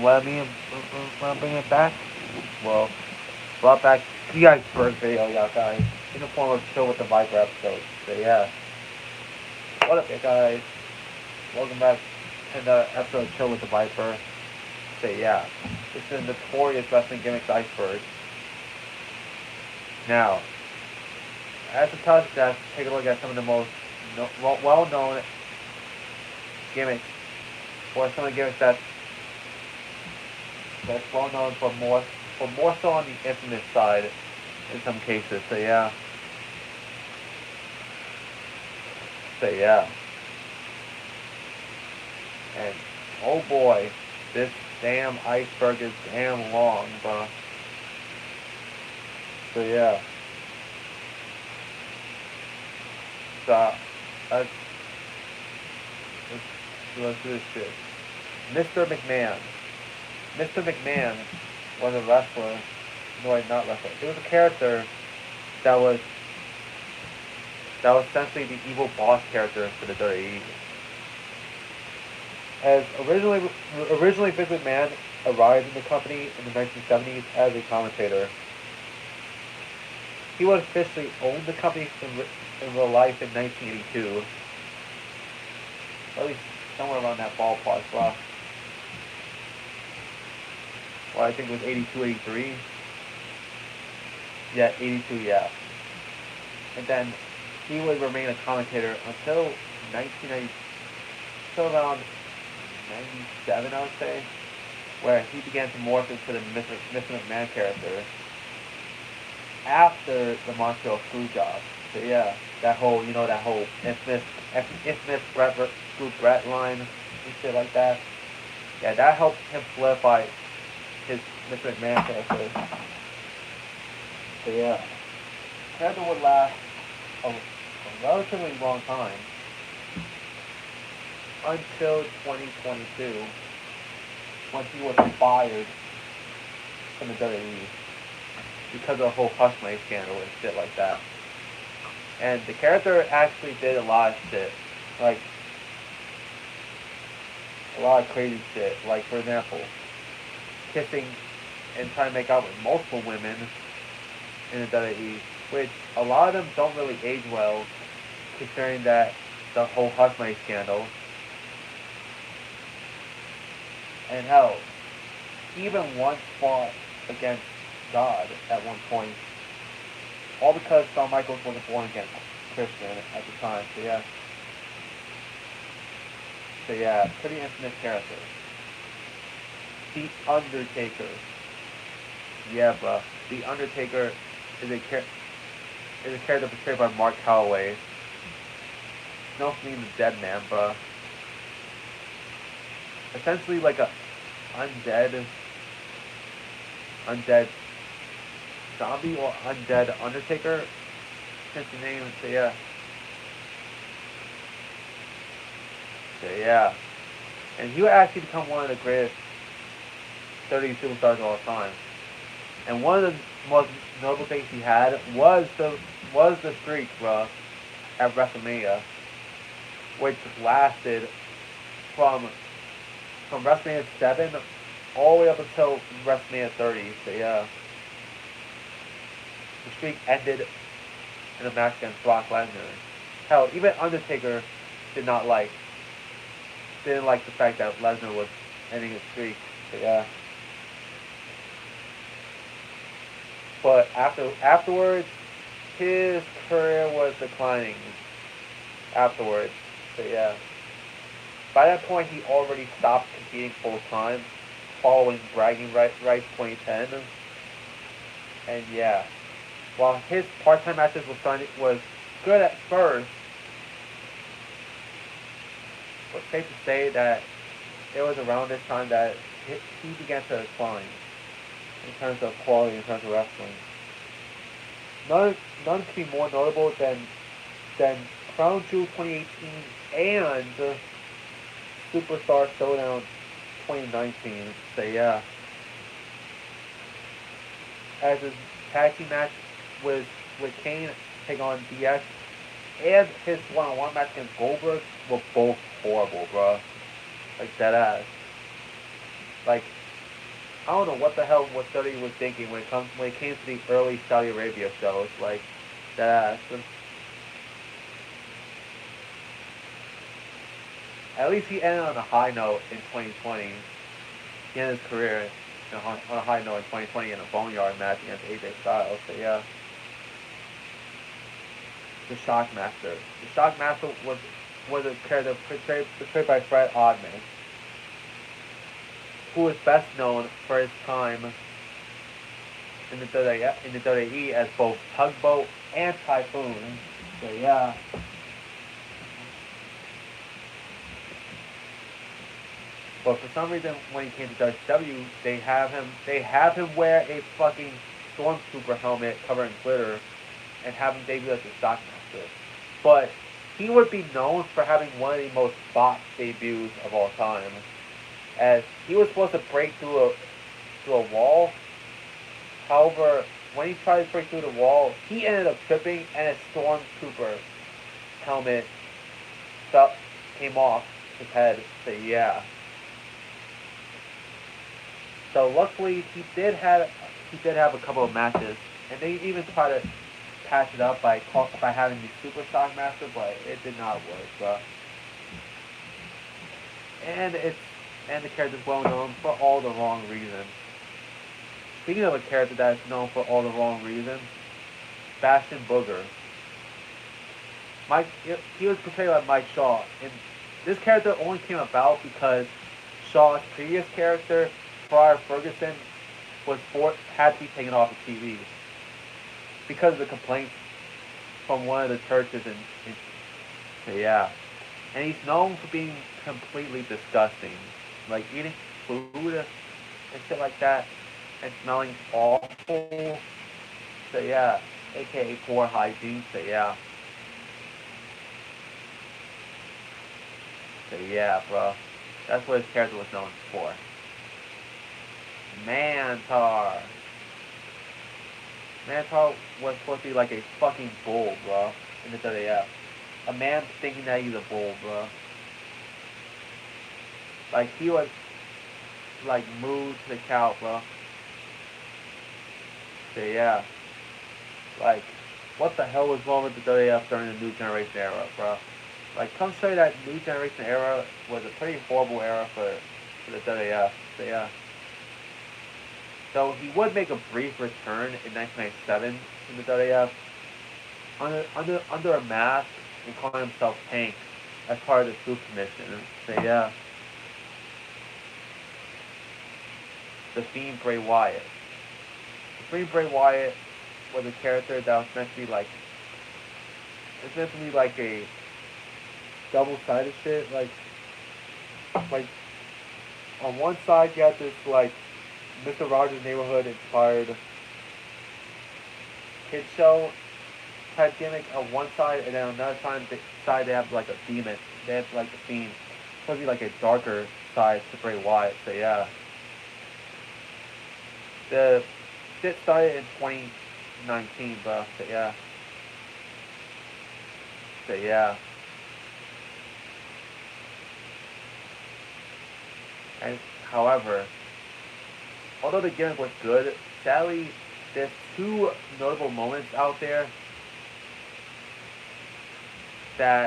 Let me bring it back. Well, brought back the Iceberg video, y'all guys, in the form of Chill with the Viper episode. So yeah, what up, you guys? Welcome back to the episode of Chill with the Viper. So yeah, this is the Notorious Wrestling Gimmicks Iceberg. Now, as a touch, let's take a look at some of the most well-known gimmicks, or some of the gimmicks that's well known for more so on the infamous side in some cases. So yeah, and oh boy, this damn iceberg is damn long, bro. So yeah, so let's let's, let's do this shit. Mr. McMahon. Mr. McMahon was a wrestler. No, wait, not wrestler. It was a character that was essentially the evil boss character for the WWE. As originally Vince McMahon arrived in the company in the 1970s as a commentator. He would officially own the company in real life in 1982. Or at least somewhere around that ballpark, well, I think it was 82, 83. Yeah, 82, yeah. And then he would remain a commentator until 1990, until around 97, I would say, where he began to morph into the Mr. McMahon character after the Montreal Screwjob. So yeah, that whole infamous Screw Brett line and shit like that. Yeah, that helped him solidify his Mr. McMahon character. So yeah, character would last a relatively long time until 2022 when he was fired from the WWE because of the whole Hush Money scandal and shit like that. And the character actually did a lot of shit, like a lot of crazy shit. Like, for example, kissing and trying to make out with multiple women in the WWE, which a lot of them don't really age well, considering that the whole Hush Money scandal. And hell, he even once fought against God at one point, all because Shawn Michaels wasn't born again Christian at the time. So yeah, pretty infamous character. The Undertaker. Yeah, bruh. The Undertaker is a character portrayed by Mark Calloway. No means the dead man, bruh. Essentially like a undead zombie or undead Undertaker. Since the name. So yeah. And he would actually become one of the greatest 30 superstars of all time. And one of the most notable things he had was the streak, bro, at WrestleMania, which lasted from WrestleMania 7 all the way up until WrestleMania 30. So yeah, the streak ended in a match against Brock Lesnar. Hell, even Undertaker didn't like the fact that Lesnar was ending his streak. So yeah. But afterwards, his career was declining. Afterwards, so yeah. By that point, he already stopped competing full time, following Bragging Rights 2010. And yeah, while his part-time matches was good at first, it's safe to say that it was around this time that he began to decline in terms of quality, in terms of wrestling. None could be more notable than Crown Jewel 2018 and Superstar Showdown 2019. So yeah, as his tag team match with Kane take on DX, and his one-on-one match against Goldberg were both horrible, bro. Like, dead ass. Like, I don't know what the hell what WWE was thinking when it came to the early Saudi Arabia shows. Like that. At least he ended on a high note in 2020. He ended his career on a high note in 2020 in a Boneyard match against AJ Styles. So yeah. The Shockmaster. The Shockmaster was a character portrayed by Fred Oddman, who was best known for his time in the WWE as both Tugboat and Typhoon. So yeah. But for some reason, when he came to WCW, they have him wear a fucking Stormtrooper helmet covered in glitter, and have him debut as the Shockmaster. But he would be known for having one of the most botched debuts of all time, as he was supposed to break through a wall. However, when he tried to break through the wall, he ended up tripping, and a Stormtrooper helmet came off his head. So yeah. So luckily, he did have a couple of matches, and they even tried to patch it up by having the Super Shockmaster, but it did not work. And the character's well known for all the wrong reasons. Speaking of a character that is known for all the wrong reasons, Bastion Booger. He was portrayed by Mike Shaw, and this character only came about because Shaw's previous character, Friar Ferguson, had to be taken off the TV because of the complaints from one of the churches yeah. And he's known for being completely disgusting, like eating food and shit like that, and smelling awful. So yeah, aka poor hygiene. So yeah. So yeah, bro. That's what his character was known for. Mantar. Mantar was supposed to be like a fucking bull, bro, in the WWF. A man thinking that he's a bull, bro. Like, he was, like, moved to the cow, bro. So, yeah. Like, what the hell was wrong with the WWF during the New Generation era, bro? Like, come show you that New Generation era was a pretty horrible era for the WWF. So, yeah. So he would make a brief return in 1997 in the WWF under a mask and calling himself Tank as part of the Soup Commission. So yeah. The Fiend Bray Wyatt. The Fiend Bray Wyatt was a character that was meant to be like, it's meant to be like a double-sided shit. Like on one side you have this like Mr. Rogers' Neighborhood inspired kid show type gimmick on one side, and then on another side they have like a demon. They have like the Fiend. It's supposed to be like a darker side to Bray Wyatt. So yeah. The shit started in 2019, bro. So yeah. So yeah. And however, although the gimmick was good, sadly, there's two notable moments out there that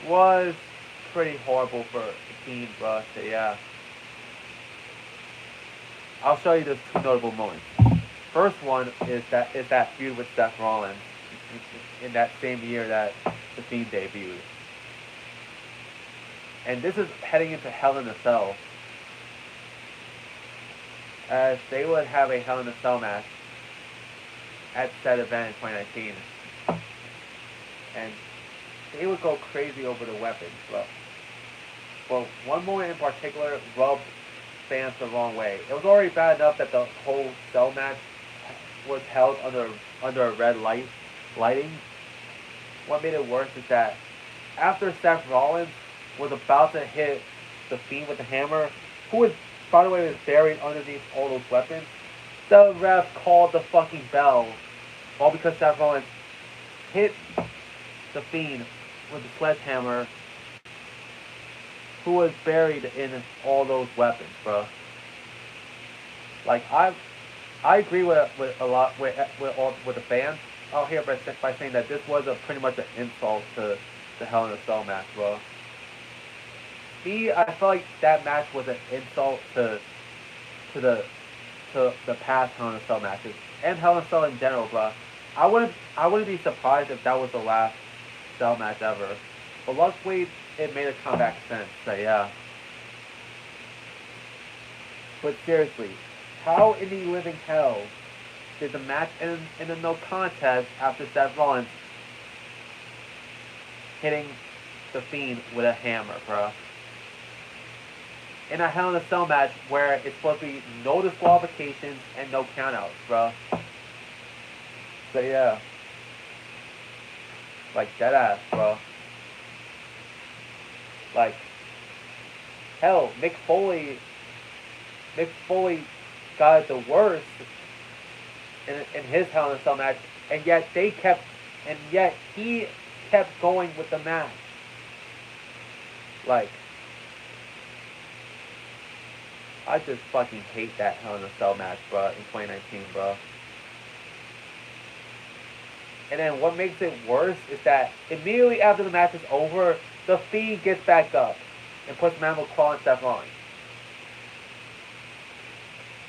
was pretty horrible for the team, bro. So yeah. I'll show you those two notable moments. First one is that feud with Seth Rollins in that same year that the Fiend debuted. And this is heading into Hell in a Cell, as they would have a Hell in a Cell match at said event in 2019. And they would go crazy over the weapons, but one moment in particular rubbed fans the wrong way. It was already bad enough that the whole Cell match was held under a red lighting. What made it worse is that after Seth Rollins was about to hit the Fiend with the hammer, who was, by the way, was buried underneath all those weapons, the ref called the fucking bell, all because Seth Rollins hit the Fiend with the sledgehammer, who was buried in all those weapons, bro. Like I agree with a lot with the fans out here by saying that this was a pretty much an insult to the Hell in a Cell match, bro. Me, I feel like that match was an insult to the to the past Hell in a Cell matches and Hell in a Cell in general, bro. I wouldn't be surprised if that was the last Cell match ever. But luckily, it made a comeback since. So yeah. But seriously, how in the living hell did the match end in a no contest after Seth Rollins hitting the Fiend with a hammer, bro? In a Hell in a Cell match where it's supposed to be no disqualifications and no countouts, bro. So yeah. Like, dead ass, bro. Like, hell, Mick Foley got it the worst in his Hell in a Cell match, and yet he kept going with the match. Like, I just fucking hate that Hell in a Cell match, bro, in 2019, bro. And then what makes it worse is that immediately after the match is over, the Fiend gets back up and puts Mandible Claw on Seth Rollins.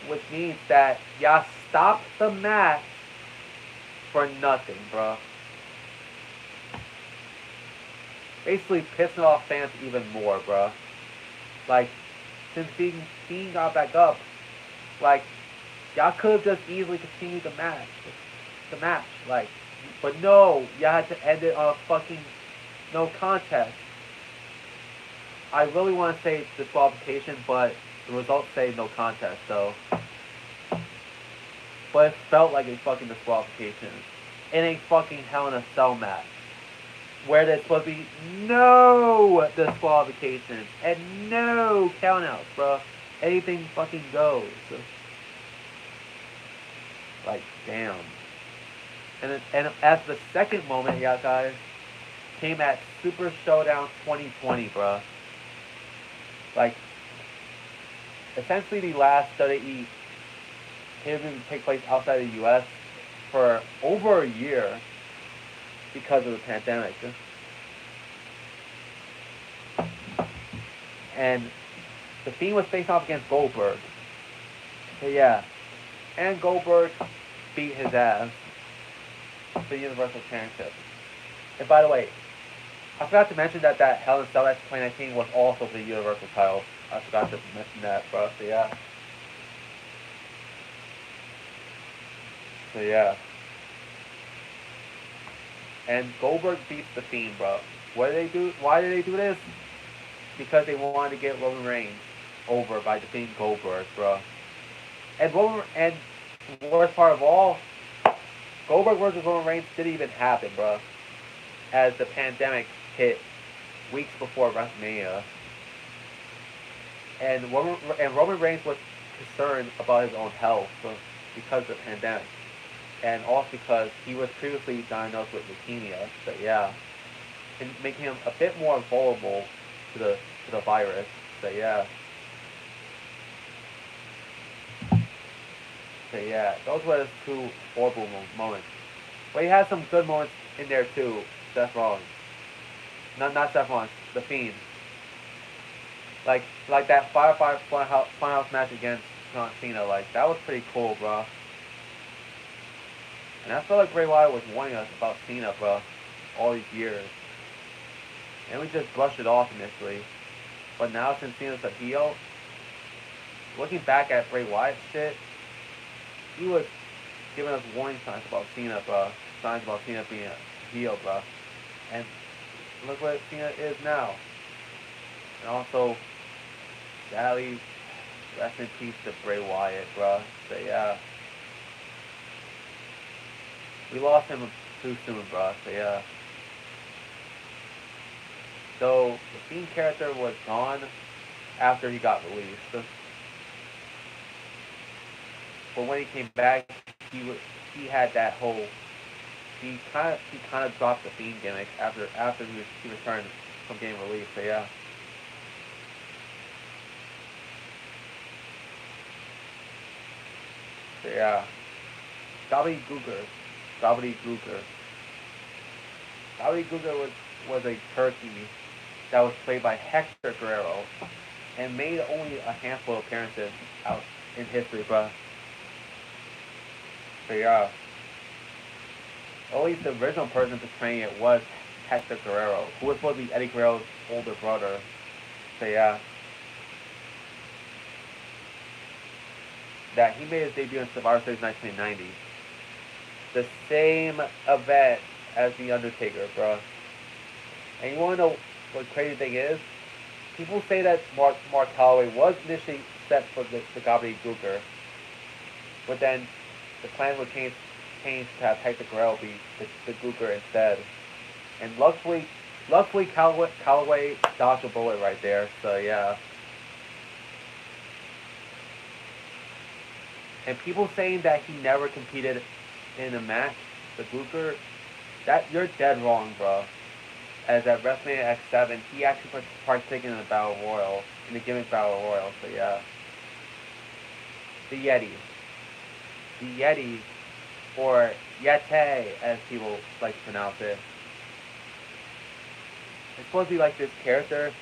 Which means that y'all stopped the match for nothing, bro. Basically pissing off fans even more, bro. Like, since Fiend got back up, like, y'all could have just easily continued the match. Like, but no, y'all had to end it on a fucking no contest. I really want to say disqualification, but the results say no contest, so. But it felt like a fucking disqualification in a fucking Hell in a Cell match where there's supposed to be no disqualifications and no countouts, bro. Anything fucking goes. Like, damn. And as the second moment, yeah, guys, came at Super Showdown 2020, bro. Like, essentially the last WWE pay-per-view to take place outside the U.S. for over a year because of the pandemic. And the Fiend was facing off against Goldberg. So yeah. And Goldberg beat his ass for the Universal Championship. And by the way, I forgot to mention that Hell in a Cell match 2019 was also for the Universal title. I forgot to mention that, bro. So yeah. So yeah. And Goldberg beats the Fiend, bro. What did they do? Why did they do this? Because they wanted to get Roman Reigns over by defeating Goldberg, bro. And worst part of all, Goldberg versus Roman Reigns didn't even happen, bro. As the pandemic hit weeks before WrestleMania. And Roman Reigns was concerned about his own health because of the pandemic. And also because he was previously diagnosed with leukemia. So yeah. And making him a bit more vulnerable to the virus. So yeah. So yeah, those were the two horrible moments. But he had some good moments in there too. Seth Rollins. Not Seth Rollins, the Fiend. Like that Firefly Funhouse match against John Cena. Like, that was pretty cool, bro. And I feel like Bray Wyatt was warning us about Cena, bro, all these years. And we just brushed it off initially. But now since Cena's a heel, looking back at Bray Wyatt shit, he was giving us warning signs about Cena, bro. Signs about Cena being a heel, bro. And look what Cena is now. And also, sadly, rest in peace to Bray Wyatt, bro. So yeah. We lost him too soon, bro. So yeah. So the Fiend character was gone after he got released. But when he came back, he had that whole he kind of dropped the Fiend gimmick after he returned from getting released. So yeah. So yeah. Gobbledygooker. Gobbledygooker. Gobbledygooker was a turkey that was played by Hector Guerrero and made only a handful of appearances out in history, bruh. So yeah. At least the original person portraying it was Hector Guerrero, who was supposed to be Eddie Guerrero's older brother. So yeah. That he made his debut in Survivor Series 1990. The same event as The Undertaker, bro. And you wanna know what the crazy thing is? People say that Mark Calloway was initially set for the Gobbledygooker, but then the plan would change to have Hector Guerrero be the Gooker instead. And luckily Calloway dodged a bullet right there. So yeah. And people saying that he never competed in a match, the Gooker, that you're dead wrong, bro. As at WrestleMania X7, he actually participated in the Battle Royal, in the Gimmick Battle Royal. So yeah. The Yeti. The Yeti, or Yeti, as people like to pronounce it. It's supposed to be like this character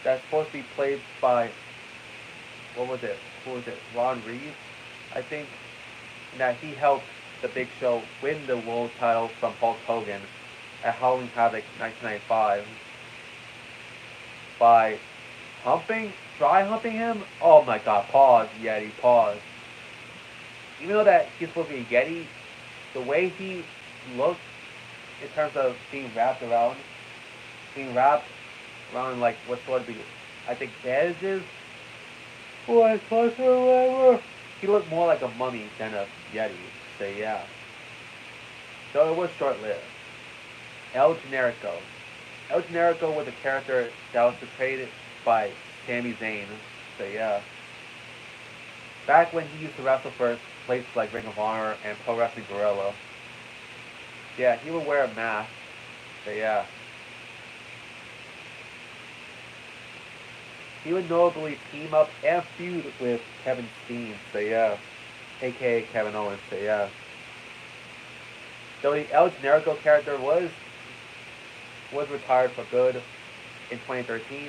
that's supposed to be played by, what was it? Who was it? Ron Reeves, I think. And that he helped the Big Show win the world title from Hulk Hogan at Halloween Havoc 1995 by dry humping him. Oh my god, pause, Yeti, pause. Even though that he's supposed to be a Yeti, the way he looked in terms of being wrapped around like what's supposed to be, I think, bandages, or whatever. He looked more like a mummy than a Yeti. So yeah. So it was short-lived. El Generico. El Generico was a character that was portrayed by Sami Zayn. So yeah. Back when he used to wrestle for places like Ring of Honor and Pro Wrestling Guerrilla. Yeah, he would wear a mask. So yeah. He would notably team up and feud with Kevin Steen. So yeah. AKA Kevin Owens. So yeah. So the El Generico character was retired for good in 2013,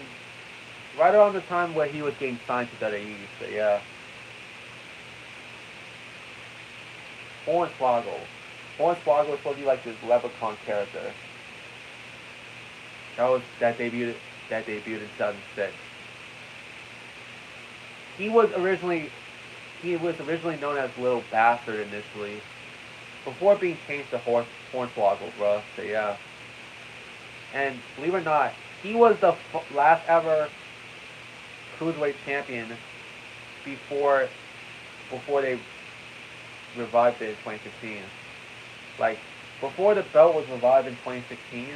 right around the time where he was getting signed to WWE. So yeah. Hornswoggle. Hornswoggle was supposed to be like this leprechaun character. That debuted in 2006. He was originally known as Little Bastard initially, before being changed to Hornswoggle, bro. So yeah. And believe it or not, he was the last ever cruiserweight champion before they revived it in 2016. Like, before the belt was revived in 2016,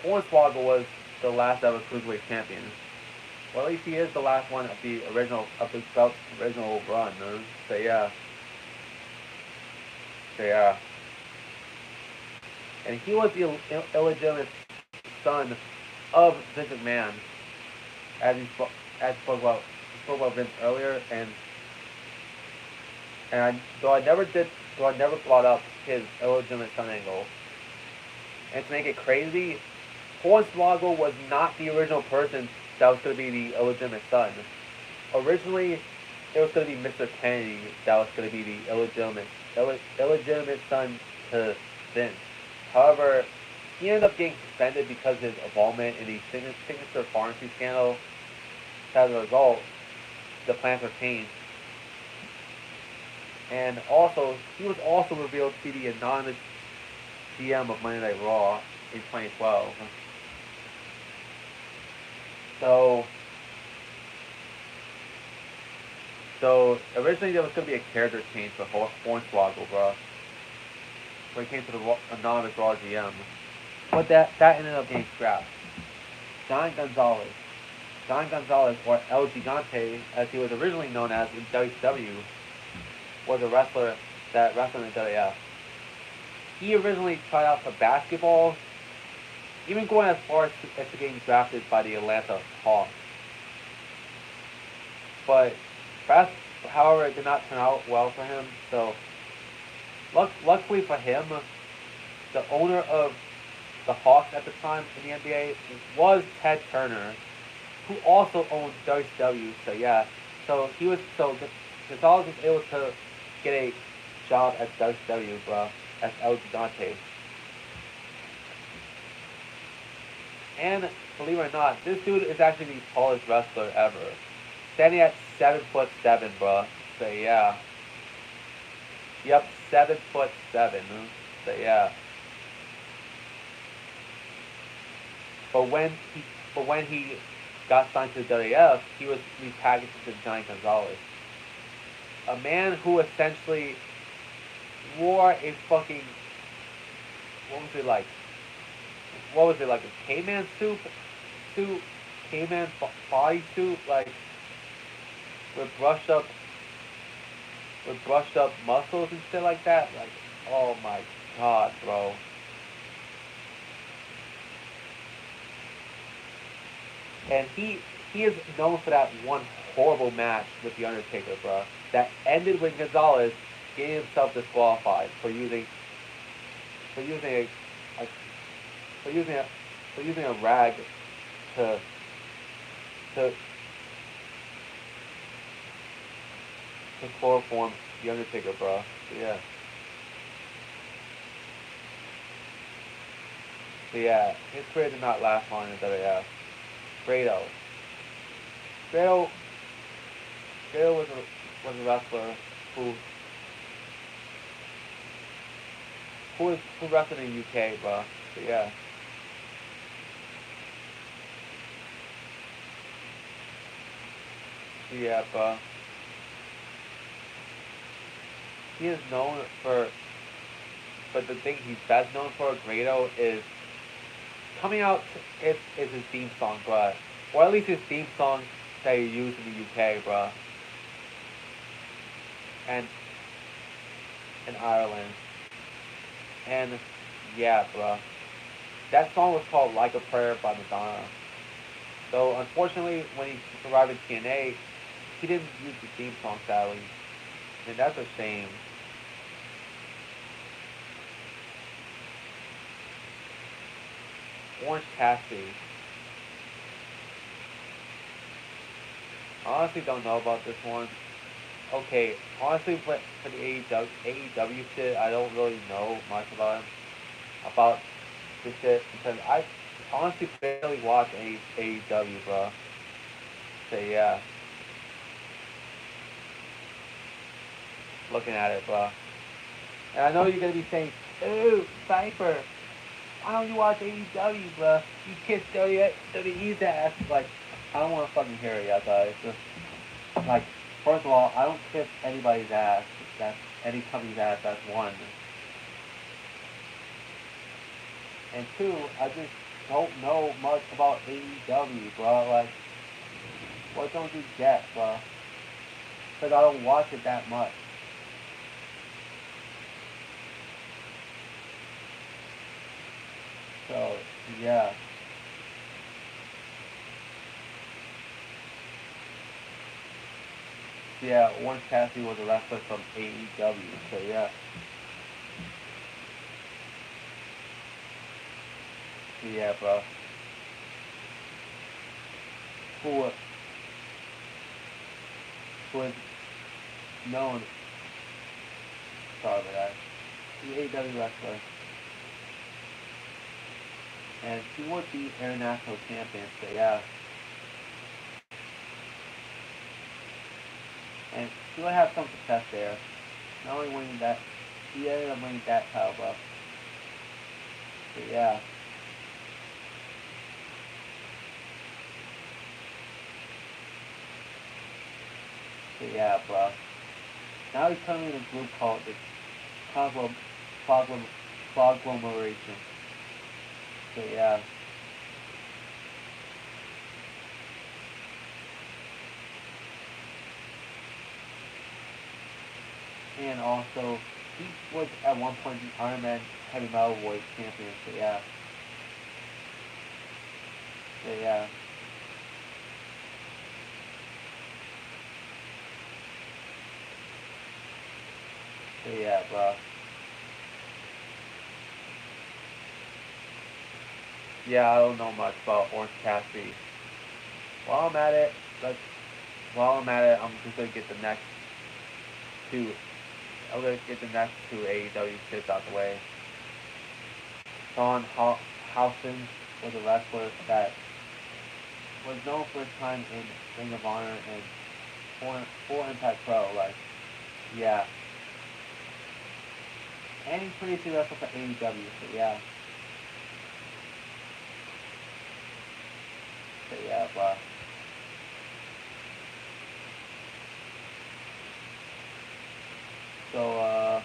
Hornswoggle was the last ever cruiserweight champion. Well, at least he is the last one of the belt's original run. So yeah. So yeah. And he was the illegitimate son of Vince McMahon, as he spoke about Vince earlier, and though I never brought up his illegitimate son angle. And to make it crazy, Hornswoggle was not the original person that was going to be the illegitimate son. Originally, it was going to be Mr. Kennedy that was going to be the illegitimate son to Vince. However, he ended up getting suspended because of his involvement in the signature pharmacy scandal. As a result, the plans were changed. And also, he was also revealed to be the anonymous GM of Monday Night Raw in 2012. So originally there was going to be a character change for Hornswoggle, bro, when it came to the anonymous Raw GM. But that ended up getting scrapped. John Gonzalez, or El Gigante, as he was originally known as in WCW, was a wrestler that wrestled in WWF. he originally tried out for basketball, even going as far as to getting drafted by the Atlanta Hawks. But however, it did not turn out well for him. So, luckily for him, the owner of the Hawks at the time in the NBA was Ted Turner, who also owned WCW. So yeah, Gonzalez was able to get a job at WCW, bro, as El Gigante. And believe it or not, this dude is actually the tallest wrestler ever, standing at 7'7", bro. So yeah, yep, 7'7". So yeah. But when he got signed to the WWF, he was repackaged into Johnny Gonzalez, a man who essentially wore a fucking, what was it like? What was it like, a caveman suit, caveman body suit, like with brushed up muscles and shit like that. Like, oh my god, bro. And he is known for that one horrible match with the Undertaker, bro. That ended with Gonzalez getting himself disqualified for using for using a for using a for using a rag to to to chloroform the Undertaker, bro. So yeah. So yeah, his career did not last long in the WWF. Grado. Grado Grado was a wrestler who who wrestled in the UK, bro. So yeah. So yeah, bro. He is known for, but the thing he's best known for, Grado, is coming out is his theme song, bro. Or at least his theme song that he used in the UK, bro. And in Ireland. And yeah, bro. That song was called Like a Prayer by Madonna. So unfortunately, when he arrived in TNA, he didn't use the theme song, sadly. And that's a shame. Orange Cassidy. I honestly don't know about this one. Okay, honestly, for the AEW shit, I don't really know much about this shit because I honestly barely watch AEW, bro. So yeah, looking at it, bro. And I know you're gonna be saying, "Ooh, Cypher, why don't you watch AEW, bro? You kiss WWE's ass." Like, I don't want to fucking hear it yet, guys. Just like, first of all, I don't kiss anybody's ass. That's any company's ass. That's one. And two, I just don't know much about AEW, bro. Like, what don't you get, bro? Because I don't watch it that much. So, yeah. Yeah, Orange Cassidy was a wrestler from AEW. So, yeah. So, yeah, bro. Who, who is known, sorry about that, the AEW wrestler. And he would be international champion, so yeah. And he would have some success there. Not only winning that, he ended up winning that title, bro. So yeah. So yeah, bro. Now he's coming in a group called the Conglom- Conglom- Conglomeration. So yeah. And also he was at one point the Iron Man Heavy Metalweight champion. So yeah, so yeah, so yeah, bro. Yeah, I don't know much about Orange Cassidy. While I'm at it, let's. While I'm at it, I'm just gonna get the next two. I'm gonna get the next two AEW shits out the way. Sean Housen was a wrestler that was known for his time in Ring of Honor and Full Impact Pro. Like, yeah, and he's previously wrestled for AEW. So yeah, so yeah, but so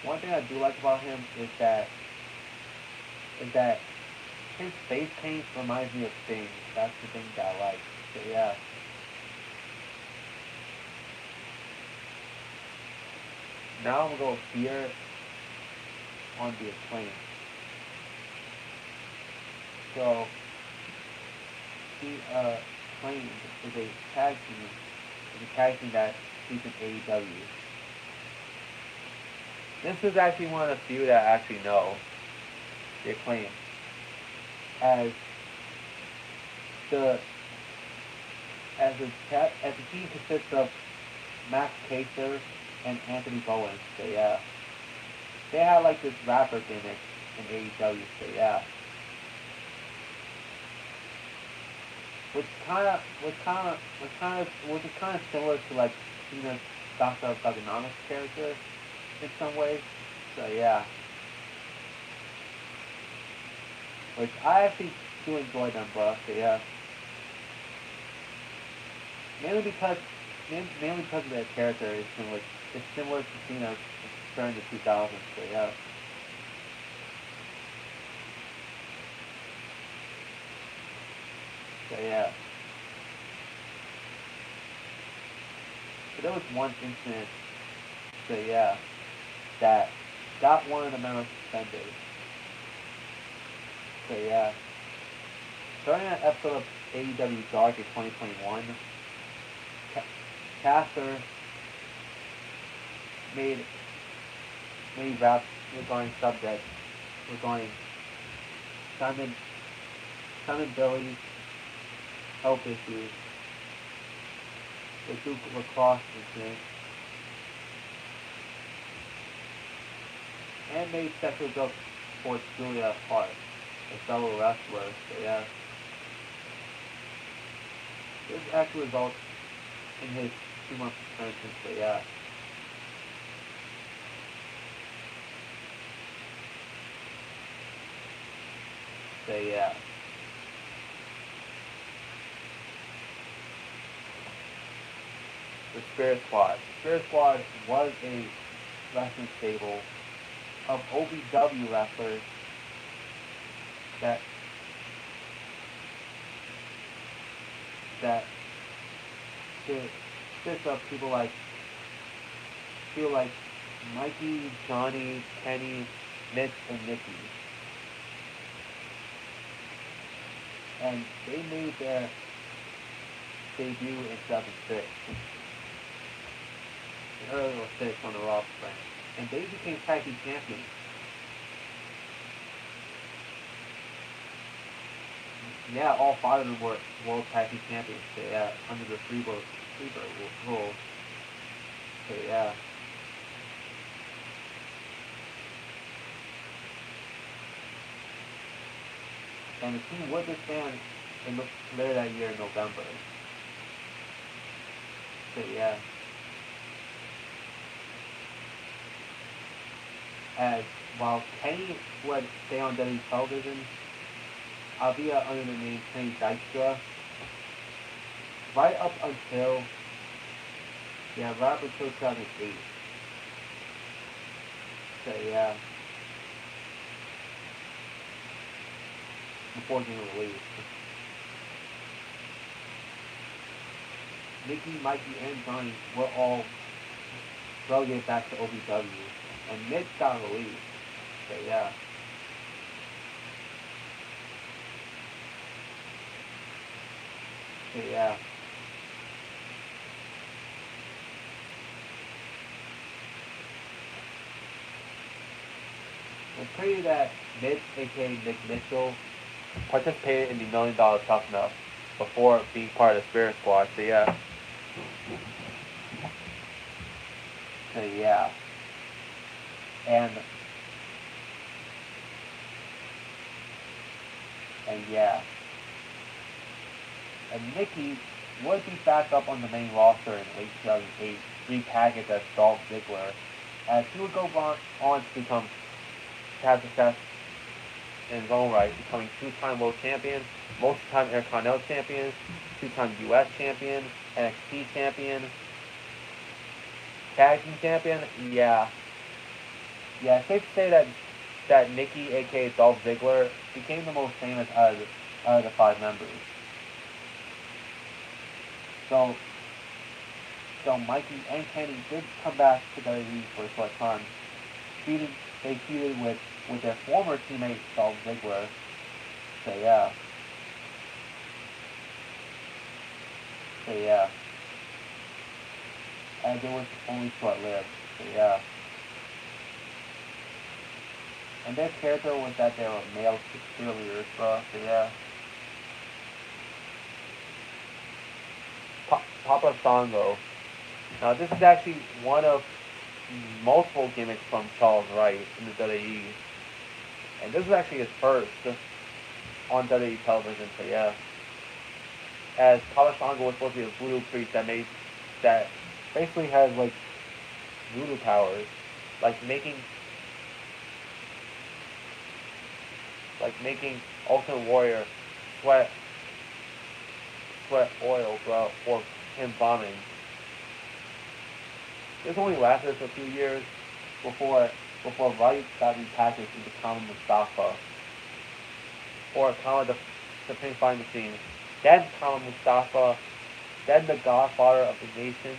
one thing I do like about him is that his face paint reminds me of Sting. That's the thing that I like. So yeah. Now I'm gonna go Fear on the Acclaim. So the Acclaim is a tag team. It's a tag team that features AEW. This is actually one of the few that I actually know the Acclaim, as the as the team consists of Max Caster and Anthony Bowen. So yeah, they had like this rapper gimmick in AEW. So yeah, which is kind of similar to like Cena's Dr. Thugonomics character in some ways. So yeah, which I actually do enjoy them, bro. So yeah, mainly because mainly because of their character is similar. It's similar to Cena during the 2000s. So yeah, so yeah. So there was one incident. So yeah, that got one of the members suspended. So yeah, starting an episode of AEW Dark in 2021, Caster made made raps regarding subjects regarding Simon Billy's health issues, the Duke lacrosse incident, and made sexual jokes towards Julia Hart, a fellow wrestler. So yeah, this actually results in his 2 month suspension. So yeah, so yeah. The Spirit Squad. The Spirit Squad was a wrestling stable of OVW wrestlers that that consists of people like Mikey, Johnny, Kenny, Mitch, and Nikki, and they made their debut in 2006, in early '06 on the Raw brand, and they became tag team champions. Yeah, all five of them were world tag team champions. So yeah, under the Freebird rule. So yeah, and the team would disband in later that year in November. So yeah, as while Kenny would stay on WWE television, albeit under the name Kenny Dykstra, right up until right up until 2008. So yeah, before getting released. Nikki, Mikey, and Johnny were all relegated back to OVW, and Mitch got released. So yeah. So yeah. It's crazy that Mitch, aka Nick Mitchell, participated in the $1 Million Tough Enough before being part of the Spirit Squad. So yeah. So yeah. And yeah. And Nikki would be back up on the main roster in late 2008, repackaged as Dolph Ziggler, as he would go on to become to have success in his own right, becoming two-time world champion, multi-time Intercontinental champion, two-time U.S. champion, NXT champion, tag team champion. Yeah, yeah. It's safe to say that Nikki, aka Dolph Ziggler, became the most famous out of the five members. So, Mikey and Kenny did come back to WWE for a short time. They feuded with their former teammate Dolph Ziggler. So yeah. So yeah. And it was only short-lived. So yeah. And their character was that they were male cheerleaders, bro. So yeah. Papa Sango. Now this is actually one of multiple gimmicks from Charles Wright in the WWE. And this is actually his first on WWE television, so yeah. As Papa Sango was supposed to be a voodoo priest that basically has like voodoo powers. Like making Ultimate Warrior sweat oil, bro, or him bombing. This only lasted for a few years before Wright got repackaged into Kama Mustafa, or Kama the Supreme Fighting Machine, then Kama Mustafa, then the Godfather of the Nation,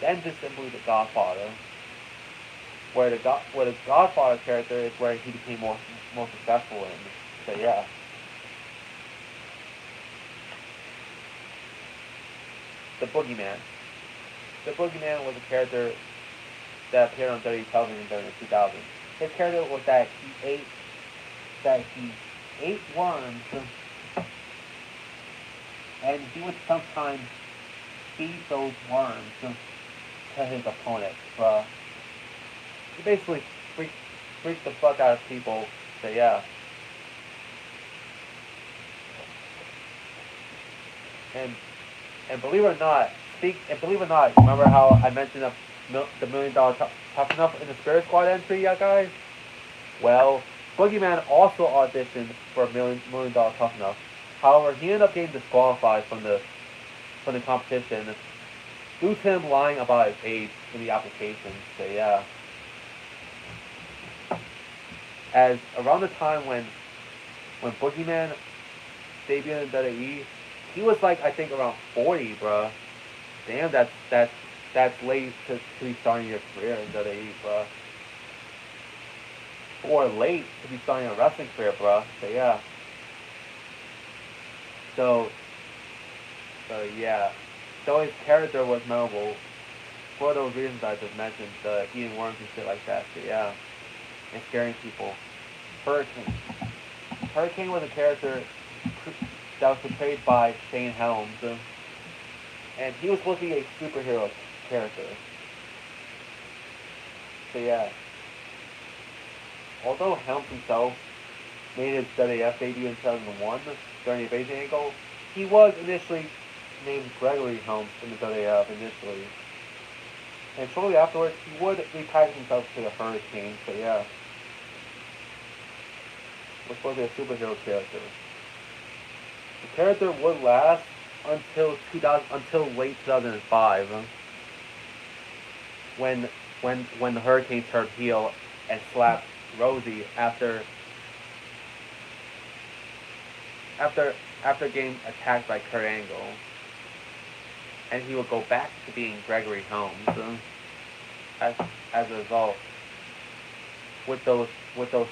then just simply the Godfather, where the Godfather character is where he became more successful in. So yeah. The Boogeyman. The Boogeyman was a character that appeared on WWE television during the 2000s. His character was that he ate worms, and he would sometimes feed those worms to his opponents. He basically freaked the fuck out of people. So yeah. And believe it or not, remember how I mentioned the $1 Million Tough Enough in the Spirit Squad entry, yeah, guys? Well, Boogeyman also auditioned for $1 Million Tough Enough. However, he ended up getting disqualified from the competition due to him lying about his age in the application. So yeah. As around the time when Boogeyman debuted in WWE, he was like, I think, around 40, bro. Damn, that's late to be starting your career in WWE, bro. Or late to be starting a wrestling career, bro. So yeah. So yeah. So his character was memorable for those reasons I just mentioned, the eating worms and shit like that. So yeah. And scaring people. Hurricane was a character that was portrayed by Shane Helms, and he was supposed to be a superhero character. So yeah. Although Helms himself made his WWF debut in 2001 during the Invasion angle, he was initially named Gregory Helms in the WWF initially. And shortly afterwards, he would repackage himself to the Hurricane, so yeah. Was supposed to be a superhero character. The character would last until late 2005, when the Hurricane turned heel and slapped Rosie after getting attacked by Kurt Angle, and he would go back to being Gregory Helms. as as a result with those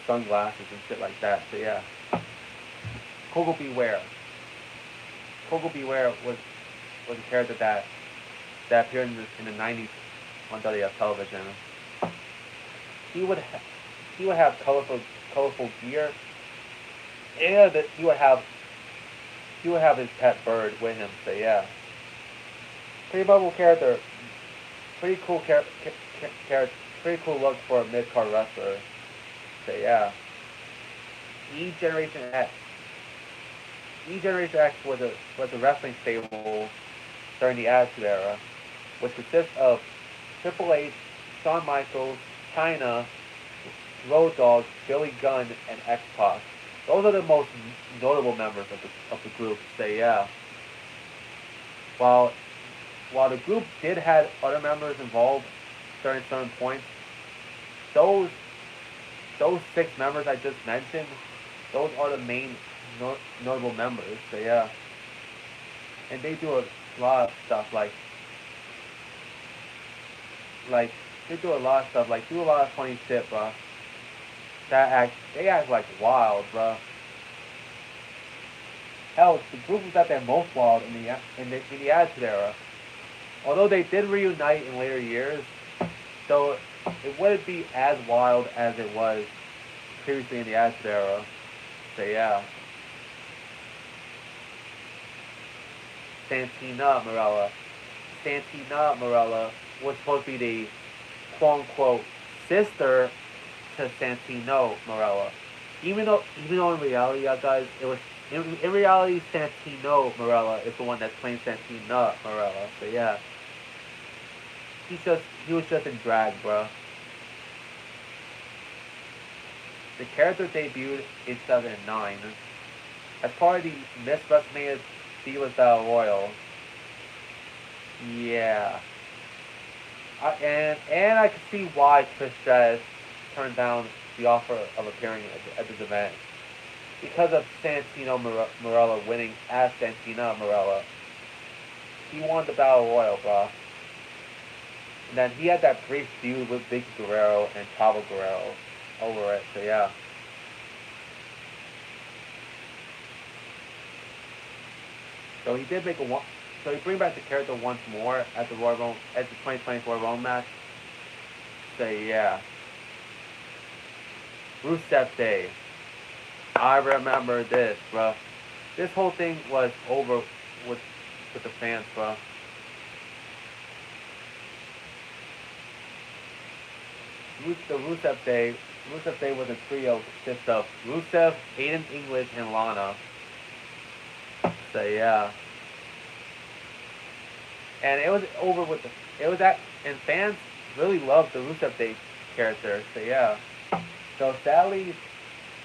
sunglasses and shit like that. So yeah, Kogel Beware. Kogel Beware was a character that appeared in the 90s on WF television. He would he would have colorful gear, and he would have his pet bird with him. So yeah, pretty lovable character, pretty cool character, pretty cool look for a mid card wrestler. So yeah, E Generation X. E Generation X was a wrestling stable during the Attitude Era, which consists of Triple H, Shawn Michaels, Chyna, Road Dogg, Billy Gunn, and X-Pac. Those are the most notable members of the group. Say yeah. While while the group did have other members involved during certain points, those those 6 members I just mentioned, those are the main notable members. So yeah, and they do a lot of stuff like they do a lot of stuff like do a lot of funny shit, bro. They act like wild, bro. Hell, the group was at their most wild in the Attitude Era. Although they did reunite in later years, though it wouldn't be as wild as it was previously in the Attitude Era. So yeah. Santina Morella was supposed to be the quote-unquote sister to Santino Morella. Even though in reality, guys, it was in reality Santino Morella is the one that's playing Santina Morella. So yeah, he was just in drag, bro. The character debuted in 2009 as part of the Miss WrestleMania Divas Battle Royal. Yeah. And I can see why Trish Stratus turned down the offer of appearing at this event. Because of Santino Marella winning as Santina Marella. He won the Battle Royal, bro. And then he had that brief feud with Vicky Guerrero and Chavo Guerrero over it, so yeah. So he did make so he bring back the character once more at the 2024 Royal match. So yeah. Rusev Day. I remember this, bro. This whole thing was over with the fans, bro. Rusev Day was a trio consist of Rusev, Aiden English, and Lana. So yeah. And it was over with and fans really loved the Rusev Day character. So yeah. So sadly,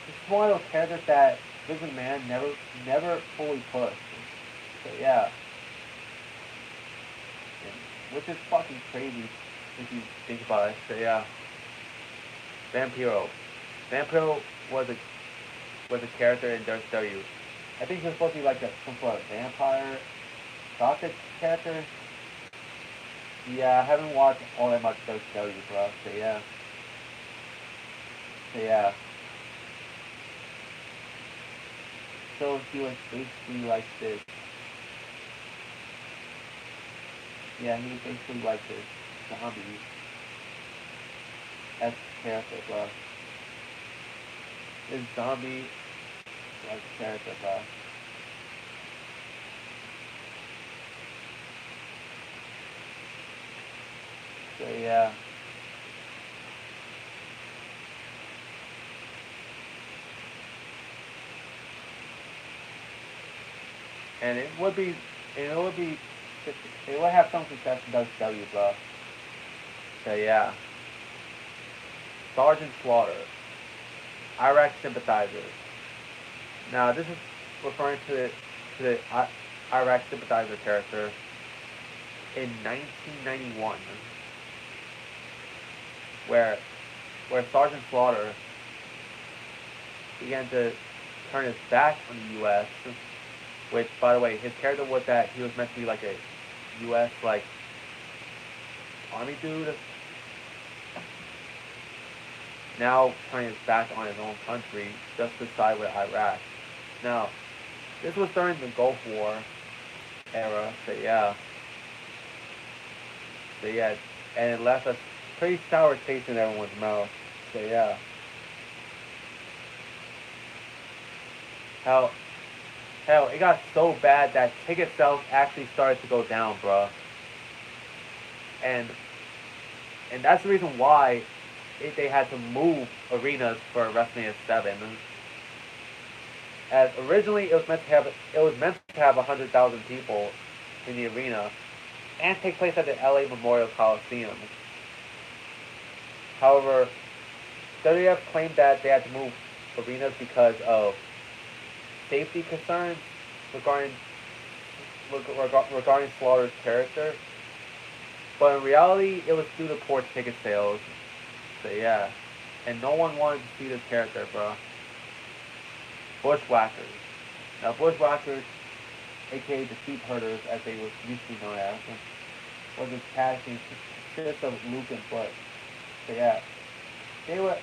it's one of those characters that Vince McMahon never fully pushed. So yeah. Which is fucking crazy if you think about it. So yeah. Vampiro. Vampiro was a character in WCW. I think he was supposed to be like some sort of vampire gothic character. Yeah, I haven't watched all that much WCW, bro. So yeah. So yeah. So he was basically like this. Yeah, he was basically like this zombie as character, bro. This zombie like character, bro. So yeah. And it would have some success in WCW, bro. So yeah. Sergeant Slaughter. Iraq sympathizer. Now this is referring to the Iraq sympathizer character in 1991, where Sergeant Slaughter began to turn his back on the U.S. Which, by the way, his character was that he was meant to be like a U.S. like army dude, now turning his back on his own country just to side with Iraq. Now, this was during the Gulf War era, so yeah, and it left a pretty sour taste in everyone's mouth. So yeah, hell, hell, it got so bad that ticket sales actually started to go down, bruh. And and that's the reason why they had to move arenas for WrestleMania 7. As originally it was meant to have 100,000 people in the arena and take place at the LA Memorial Coliseum. However, WWF claimed that they had to move arenas because of safety concerns regarding regarding Slaughter's character. But in reality, it was due to poor ticket sales. So yeah, and no one wanted to see this character, bro. Bushwhackers. Now, Bushwhackers, aka the Sheep Herders, as they were used to be known as, was this tag team consist of Luke and Butch. So yeah, they would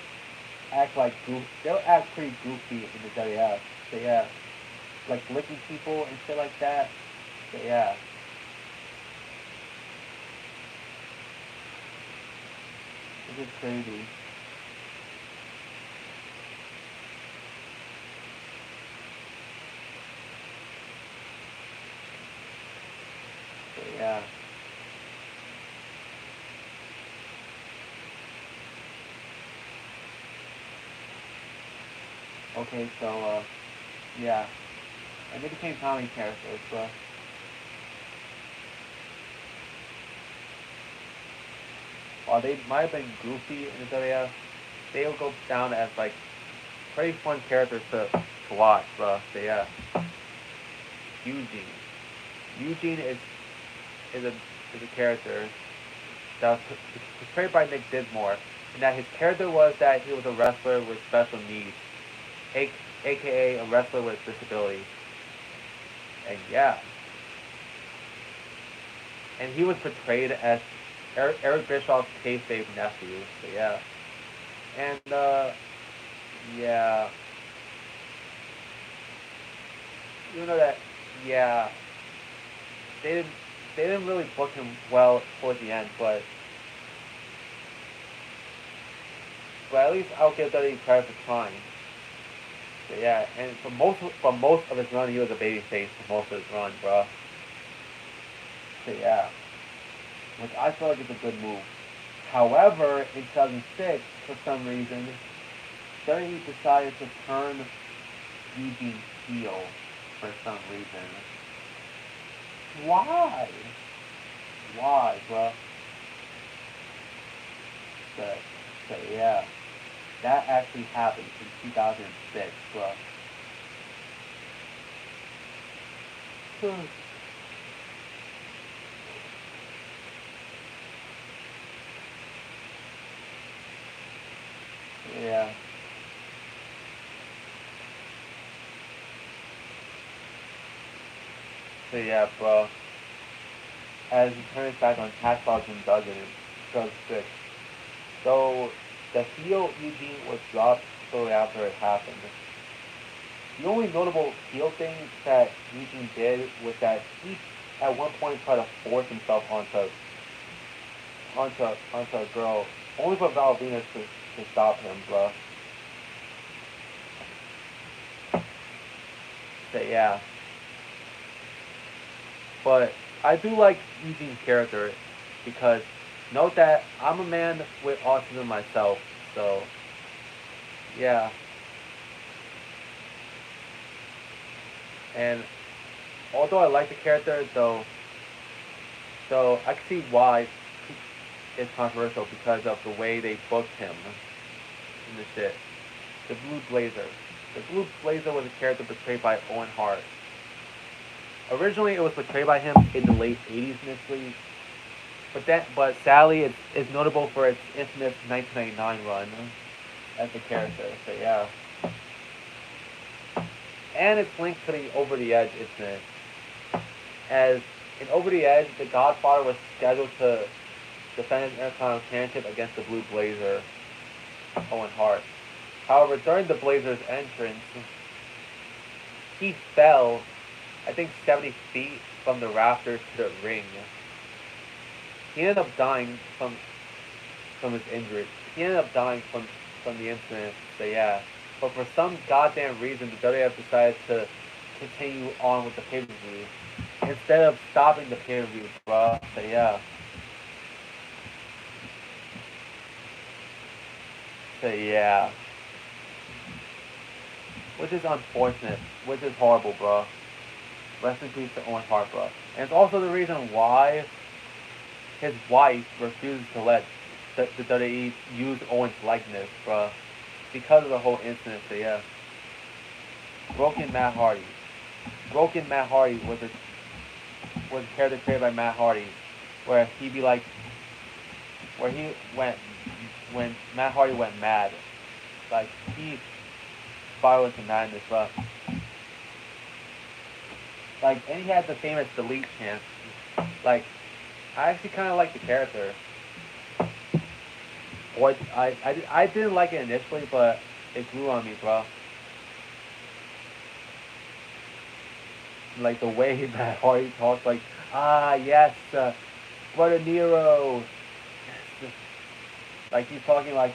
they would act pretty goofy in the WF. So yeah, like licking people and shit like that. So yeah, this is crazy. So yeah. Okay, so yeah, and they became comedy characters, but while they might have been goofy in the WF, they will go down as like pretty fun characters to watch, bro. So yeah, Eugene. Eugene is a is a character that was portrayed by Nick Dinsmore, and that his character was that he was a wrestler with special needs, aka a wrestler with disability. And yeah, and he was portrayed as Eric Bischoff's kayfabe nephew. So yeah, and yeah, you know that yeah, they didn't they didn't really book him well towards the end, but at least I'll give WWE credit for trying. So yeah, and for most of his run, he was a babyface for most of his run, bro. So yeah, which I feel like is a good move. However, in 2006, for some reason, WWE decided to turn Eugene heel for some reason. Why? Why, bro? So, so yeah, that actually happened in 2006, bro. Yeah. So yeah, bro. As he turns back on Hacksaw and Duggan in 2006. So the heel Eugene was dropped shortly after it happened. The only notable heel thing that Eugene did was that he at one point tried to force himself onto a girl, only for Val Venus to stop him, bro. So yeah, but I do like Eugene's character because note that I'm a man with autism myself, so yeah, and although I like the character, though I can see why it's controversial because of the way they booked him in the shit. The Blue Blazer. The Blue Blazer was a character portrayed by Owen Hart. Originally, it was portrayed by him in the late '80s initially, but sadly, it's notable for its infamous 1999 run as a character. So yeah, and it's linked to the Over the Edge incident. As in Over the Edge, the Godfather was scheduled to defend his Intercontinental Championship against the Blue Blazer. Owen Hart. However, during the Blazers' entrance, he fell, I think, 70 feet from the rafters to the ring. He ended up dying from his injury. He ended up dying from the incident. So yeah, but for some goddamn reason, the WWF decided to continue on with the pay-per-view instead of stopping the pay-per-view, bro. So yeah. So yeah. Which is unfortunate. Which is horrible, bro. Rest in peace to Owen Hart, bro. And it's also the reason why his wife refuses to let the WWE use Owen's likeness, bro. Because of the whole incident. So yeah. Broken Matt Hardy. Broken Matt Hardy was a character created by Matt Hardy, where he'd be like, where he went when Matt Hardy went mad, like he spiraled into madness, bro. Like, and he had the famous delete chant. Like, I actually kind of like the character. What I didn't like it initially, but it grew on me, bro. Like the way that Hardy talks, like, ah, yes, Brother Nero. Like he's talking like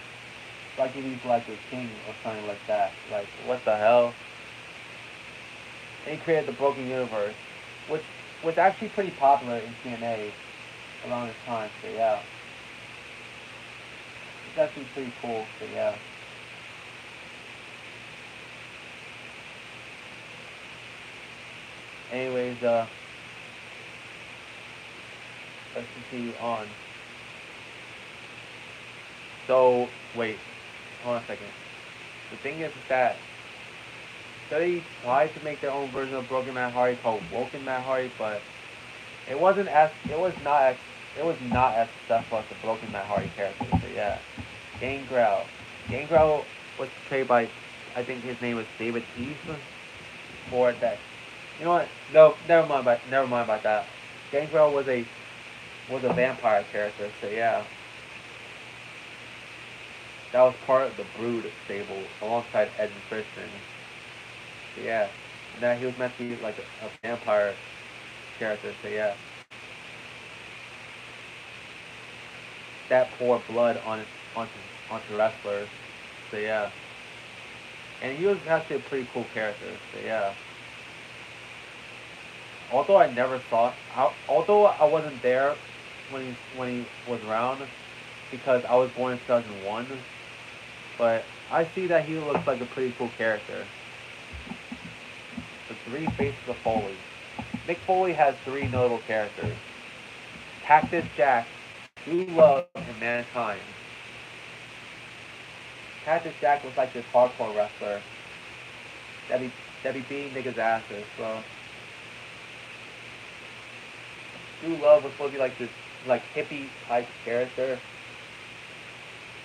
he's like a king or something like that. Like, what the hell? And he created the Broken Universe, which was actually pretty popular in TNA around this time. So yeah, it's actually pretty cool. So yeah. Anyways, let's continue on. So wait, hold on a second. The thing is that they tried to make their own version of Broken Matt Hardy called Woken Matt Hardy, but it was not as successful as the Broken Matt Hardy character. So yeah, Gangrel. Gangrel was portrayed by, I think his name was David Heath, for that. You know what? No, never mind about that. Gangrel was a vampire character. So yeah, that was part of the Brood stable alongside Ed and Christian. So yeah, and that he was meant to be like a vampire character. So yeah, that pour blood onto onto wrestlers. So yeah, and he was actually a pretty cool character. So yeah, although although I wasn't there when he was around because I was born in 2001, but I see that he looks like a pretty cool character. The three faces of Foley. Mick Foley has three notable characters: Cactus Jack, True Love, and Mankind. Cactus Jack was like this hardcore wrestler that be beating niggas' asses. So True Love was supposed to be like this like hippie type character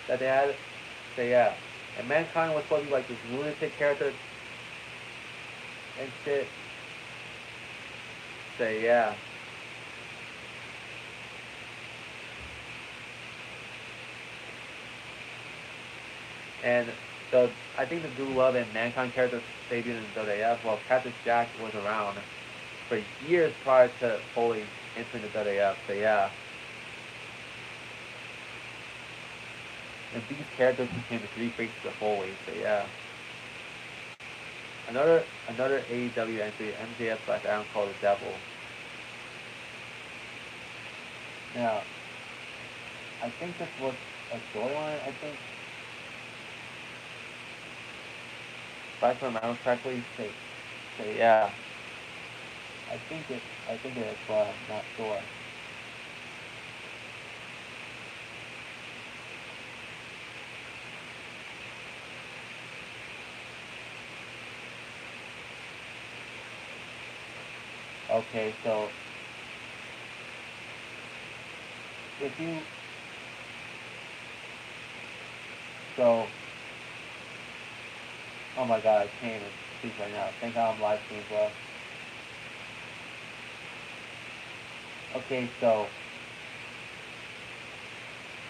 that they had. So yeah, and Mankind was supposed to be like this lunatic character and shit. So yeah, and the I think the True Love and Mankind characters debuted in WWF. Well, Cactus Jack was around for years prior to Foley entering the WWF. So yeah, and these characters became the three faces of Foley. So yeah. Another AEW entry, MJF slash Adam called the Devil. Now, I think this was a storyline, I think. If I remember correctly, say yeah. I think it is, but I'm not sure. Okay, so if you so oh my god, I can't even speak right now. Thank God I'm live streaming, bro. Okay, so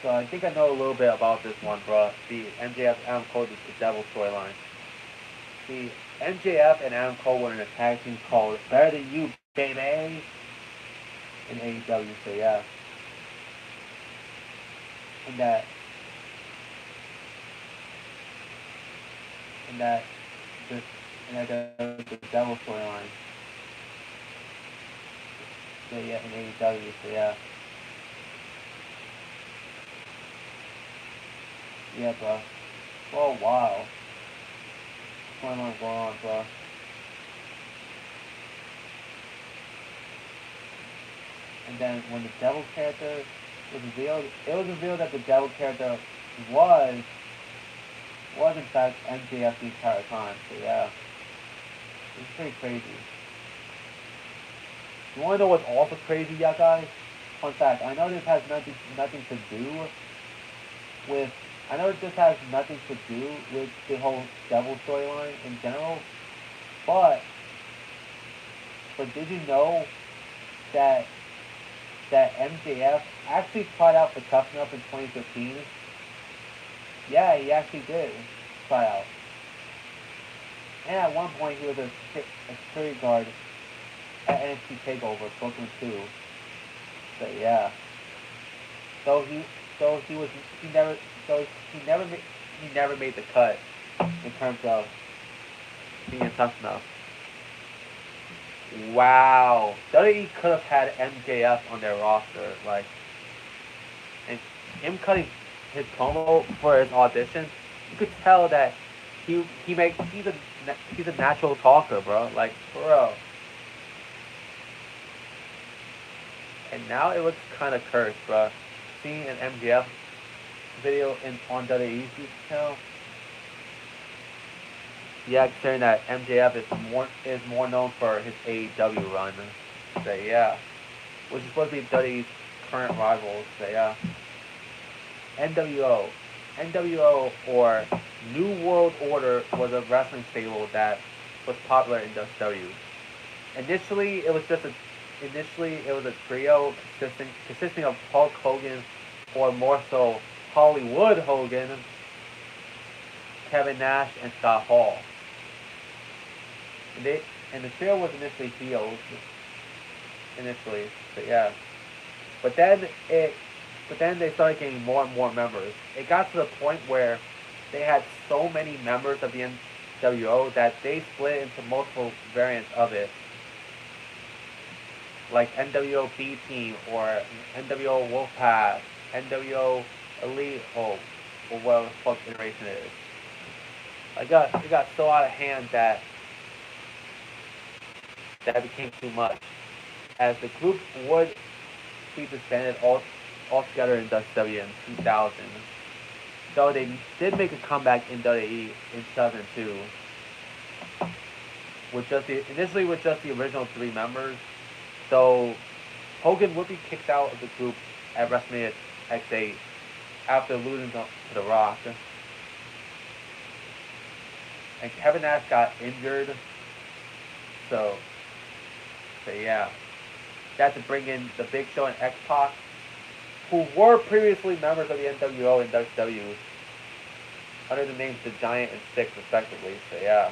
So I think I know a little bit about this one, bro. The MJF Adam Cole the Devil storyline. The MJF and Adam Cole were in a tag team called Better Than You, baby, in AEW. So yeah, and that and that the and that the Devil storyline. So yeah, in AEW. So yeah, yeah, bro. Oh wow, what's going on, bro? And then when the Devil character was revealed, it was revealed that the Devil character was was in fact MJF the entire time. So yeah, it's pretty crazy. You want to know what's also crazy, yeah, guys? Fun fact: I know this has nothing to do with. I know this has nothing to do with the whole Devil storyline in general, but did you know that MJF actually tried out for Tough Enough in 2015? Yeah, he actually did try out. And at one point, he was a security guard at NXT Takeover Brooklyn 2. So yeah, so he so he was he never so he never made the cut in terms of being Tough Enough. Wow, WWE could have had MJF on their roster, like, and him cutting his promo for his audition, you could tell that he's a natural talker, bro. Like, bro. And now it looks kind of cursed, bro. Seeing an MJF video on WWE's YouTube channel, yeah, considering that MJF is more known for his AEW run. So yeah, which is supposed to be WWE's current rivals. So yeah, NWO, NWO or New World Order was a wrestling stable that was popular in WWE. Initially, it was just a initially it was a trio consisting of Hulk Hogan, or more so Hollywood Hogan, Kevin Nash, and Scott Hall. And the trio was initially heels initially, but yeah. But then it but then they started getting more and more members. It got to the point where they had so many members of the NWO that they split into multiple variants of it, like NWO B Team or NWO Wolfpack, NWO Elite, or whatever the fuck iteration it is. It got so out of hand that became too much, as the group would be disbanded altogether in WCW in 2000. Though they did make a comeback in WWE in 2002, initially with just the original three members. So Hogan would be kicked out of the group at WrestleMania X8 after losing to The Rock. And Kevin Nash got injured. So yeah. They had to bring in the Big Show and X-Pac, who were previously members of the NWO and WCW, under the names The Giant and Six, respectively. So yeah.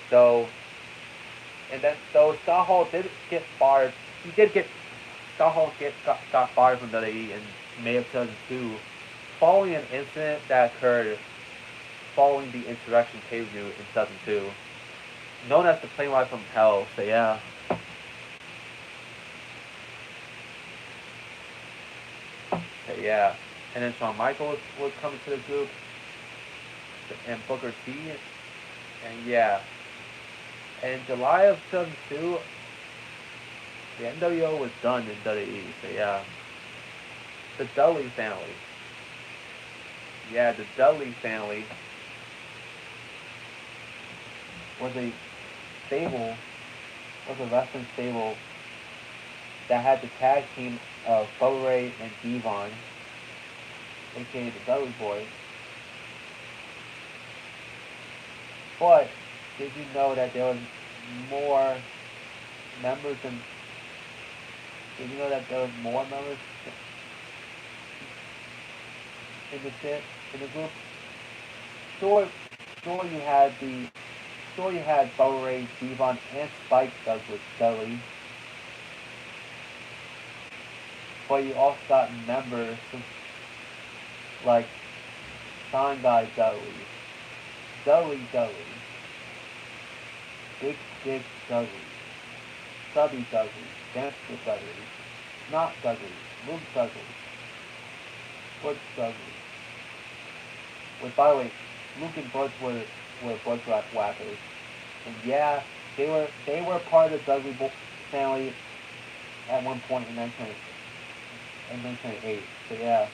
So Scott Hall did get fired. Scott Hall got fired from WWE in May of 2002, following an incident that occurred following the Insurrection pay-per-view in 2002, known as the Plane Ride from Hell. So yeah. So yeah. And then Shawn Michaels was coming to the group, and Booker T, and yeah. And in July of 2002, the NWO was done in WWE. So yeah. The Dudley family. Yeah, the Dudley family was a wrestling stable that had the tag team of Bubba Ray and Devon, aka the Dudley Boys. But did you know that there was more members than Did you know that there were more members in the group? Sure, sure you had the sure you had Bubba Ray, Devon, and Spike Douglas Dudley, but you also got members like Sign Guy Dudley, Dudley, Big Dick Dudley, Stubby Dudley, Gangster Dudley, Not Dudley, Luke Dudley, Butch Dudley. Which, by the way, Luke and Butch were Butch Whackers. And yeah, they were part of the Dudley family at one point in 1998. So yeah.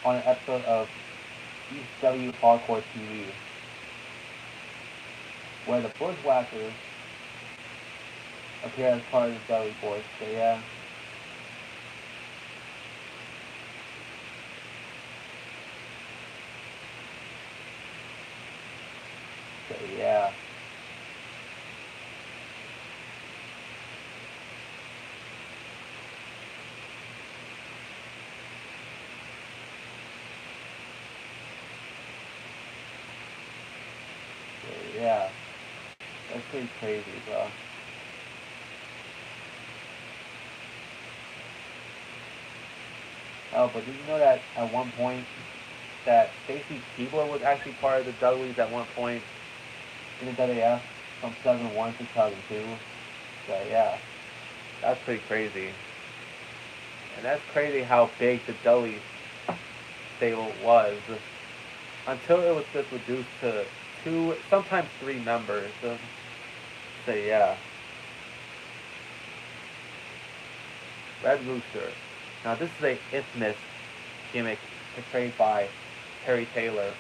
On an episode of ECW Hardcore TV, where the Bushwhackers appear as part of the Dudley Boys. So yeah. So yeah. Yeah, that's pretty crazy, bro. Oh, but did you know that at one point that Stacy Keibler was actually part of the Dudleys at one point in the WWF from 2001 to 2002? So yeah, that's pretty crazy. And that's crazy how big the Dudley stable was until it was just reduced to 2, sometimes 3 members. So yeah. Red Rooster. Now this is a infamous gimmick portrayed by Terry Taylor.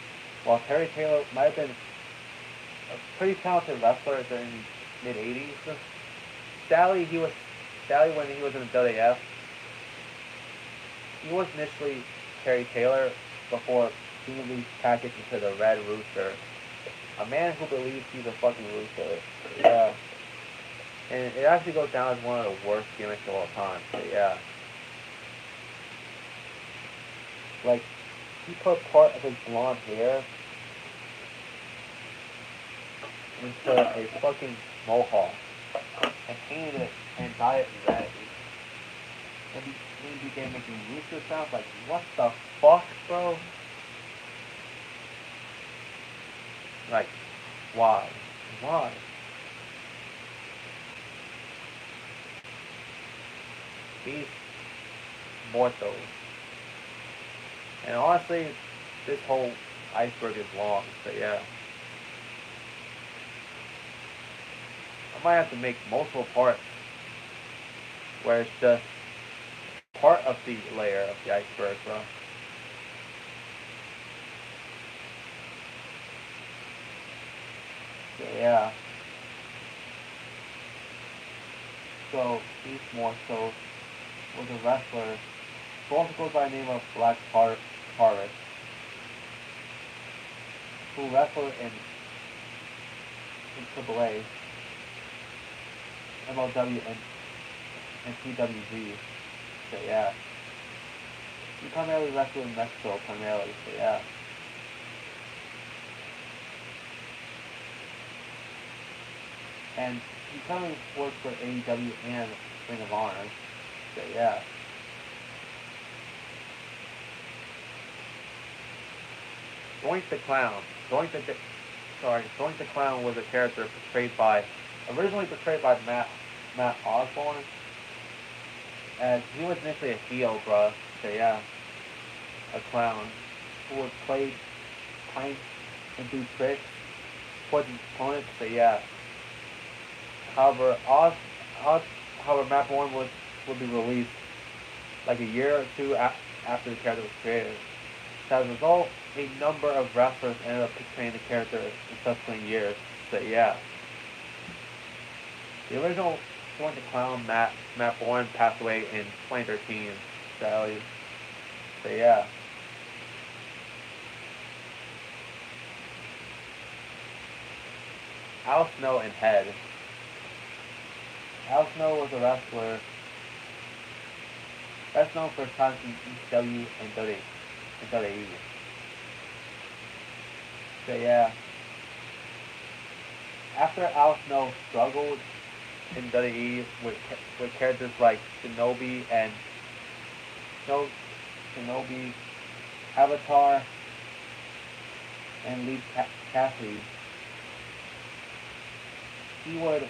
While Terry Taylor might have been a pretty talented wrestler during the mid-80s, Sally when he was in the WWF, he was initially Terry Taylor before being packaged into the Red Rooster. A man who believes he's a fucking rooster. Yeah. And it actually goes down as one of the worst gimmicks of all time. So yeah. Like, he put part of his blonde hair into a fucking mohawk and painted it and dyed it red. And he began making rooster sounds. Like, what the fuck, bro? Like, why? Why? He's mortal. And honestly, this whole Iceberg is long, so yeah. I might have to make multiple parts where it's just part of the layer of the iceberg, bro. So yeah. So Keith Morso was a wrestler who also goes by the name of Black Taurus, who wrestled in AAA, MLW, and PWG. So yeah. He primarily wrestled in Mexico, primarily, so yeah. And he currently works for AEW and Ring of Honor. So yeah. Doink the Clown. Doink the Clown was a character originally portrayed by Matt Osborne. And he was initially a heel, bruh. So yeah. A clown who would play pranks and do tricks for his opponents. So yeah. However, Matt Bourne would be released like a year or two after the character was created. So as a result, a number of wrestlers ended up portraying the character in subsequent years. So yeah. The original Doink the Clown, Matt Bourne, passed away in 2013. So yeah. Al Snow and Head. Al Snow was a wrestler best known for his times in ECW and WWE. So yeah, after Al Snow struggled in WWE with characters like Shinobi and Shinobi, Avatar, and Lee Cassidy, he would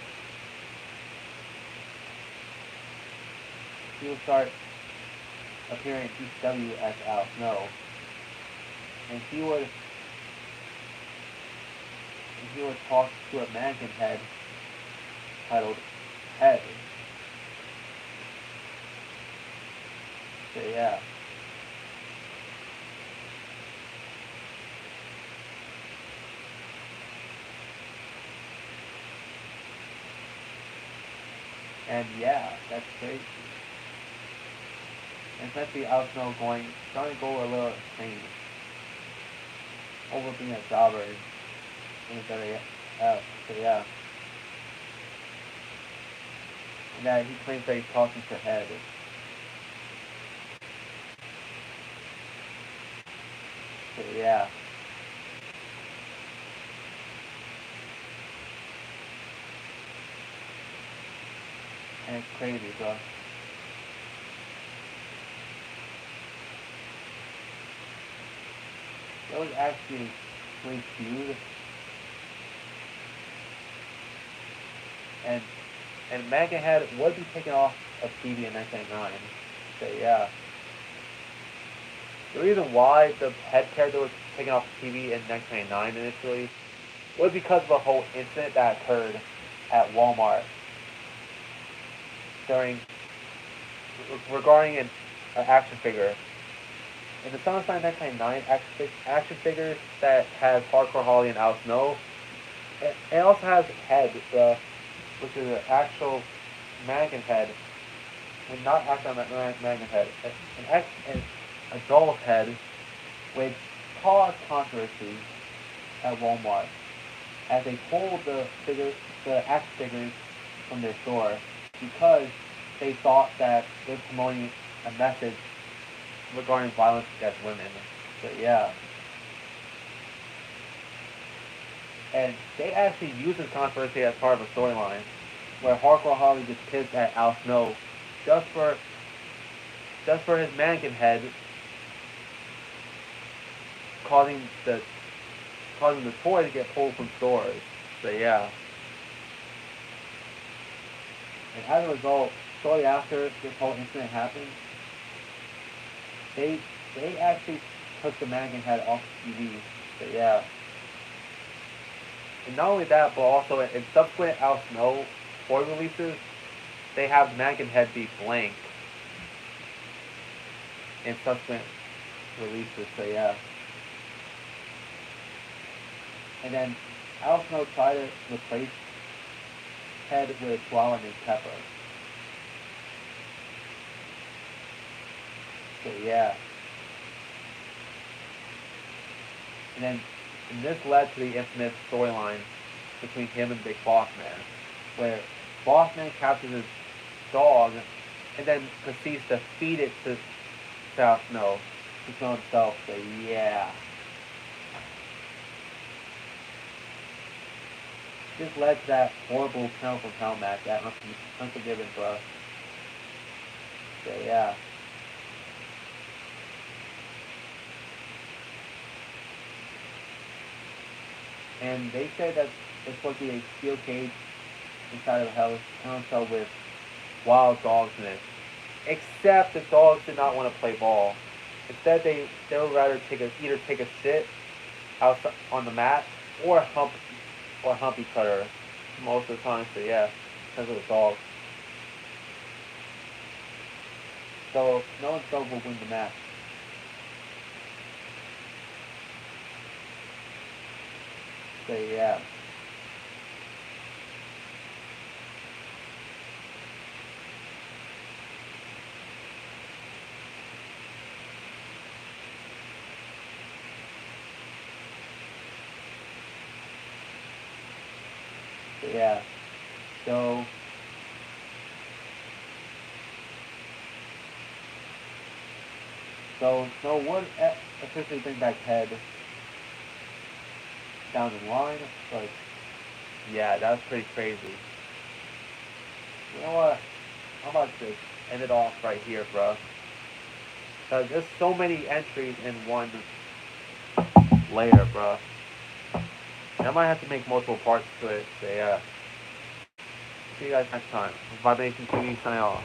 start appearing in ECW as Al Snow, and he would talk to a mannequin head titled Head. So yeah. And yeah, that's crazy. And especially Al Snow starting to go a little insane over being a jobber in the WWF. So yeah. And that he claims that he's talking to Head. So yeah. And it's crazy, bro. It was actually really feud. And Mannequin Head would be taken off of TV in 1999. So yeah. The reason why the Head character was taken off TV in 1999 initially was because of a whole incident that occurred at Walmart regarding an action figure. In the SummerSlam 1999 action figures that has Hardcore Holly and Al Snow, it also has Head, which is an actual mannequin head, and not actual mannequin head, an adult head, which caused controversy at Walmart as they pulled the action figures from their store because they thought that they were promoting a message regarding violence against women. So yeah. And they actually used this controversy as part of a storyline where Hardcore Holly gets pissed at Al Snow just for his mannequin head causing the toy to get pulled from stores. So yeah. And as a result, shortly after this whole incident happened, they actually took the mannequin head off TV. So yeah. And not only that, but also in subsequent Al Snow toy releases, they have the mannequin head be blank in subsequent releases. So yeah. And then Al Snow tried to replace Head with Flower named Pepper. So yeah. And this led to the infamous storyline between him and Big Boss Man, where Boss Man captures his dog and then proceeds to feed it to Al Snow himself. So yeah. This led to that horrible pound for pound match at Unforgiven for us. So yeah. And they said that it's supposed to be a steel cage inside of a house, cell with wild dogs in it. Except the dogs did not want to play ball. Instead, they would rather either take a shit out on the mat or hump each other most of the time. So yeah, because of the dogs. So no one's dog will win the match. So yeah. Yeah. So no one officially bring back Head down the line, but yeah, that's pretty crazy. You know what? How about this? End it off right here, bro. Cause there's so many entries in one layer, bro. And I might have to make multiple parts to it. So yeah. See you guys next time. Vibration TV signing off.